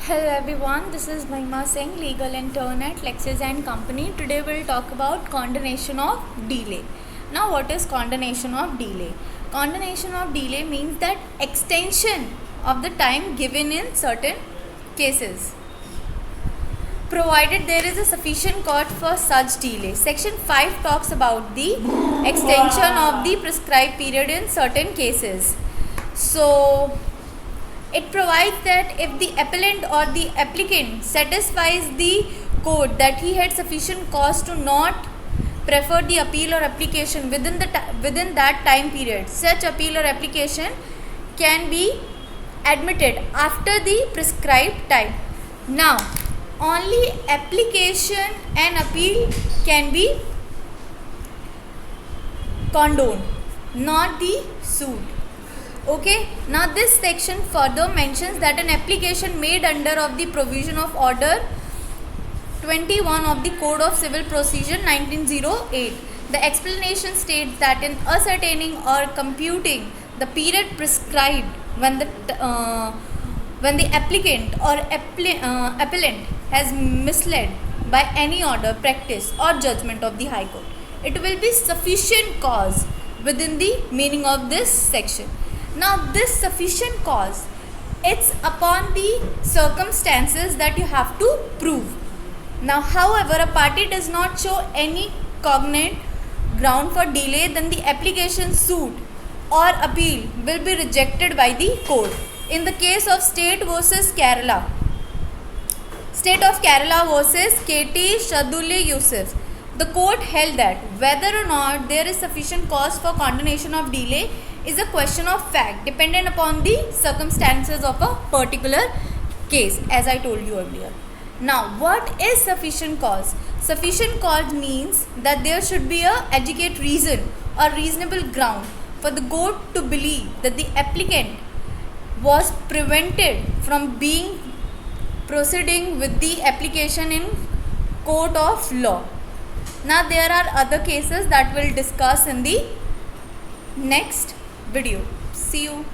Hello everyone, this is Mahima Singh, legal intern at Lexis and Company. Today we'll talk about condonation of delay. Now what is condonation of delay? Condonation of delay means that extension of the time given in certain cases, provided there is a sufficient cause for such delay. Section 5 talks about the extension of the prescribed period in certain cases. So it provides that if the appellant or the applicant satisfies the code that he had sufficient cause to not prefer the appeal or application within that time period, such appeal or application can be admitted after the prescribed time. Now, only application and appeal can be condoned, not the suit. Okay, now this section further mentions that an application made under of the provision of order 21 of the Code of Civil Procedure 1908. The explanation states that in ascertaining or computing the period prescribed when the applicant or appellant has misled by any order, practice or judgment of the High Court, it will be sufficient cause within the meaning of this section. Now this sufficient cause, it's upon the circumstances that you have to prove. Now however, a party does not show any cognate ground for delay, then the application, suit or appeal will be rejected by the court. In the case of State of Kerala versus KT Shaduli Yusuf, the court held that whether or not there is sufficient cause for condonation of delay is a question of fact dependent upon the circumstances of a particular case, as I told you earlier. Now, what is sufficient cause? Sufficient cause means that there should be a adequate reason or reasonable ground for the court to believe that the applicant was prevented from proceeding with the application in court of law. Now there are other cases that we'll discuss in the next video. See you.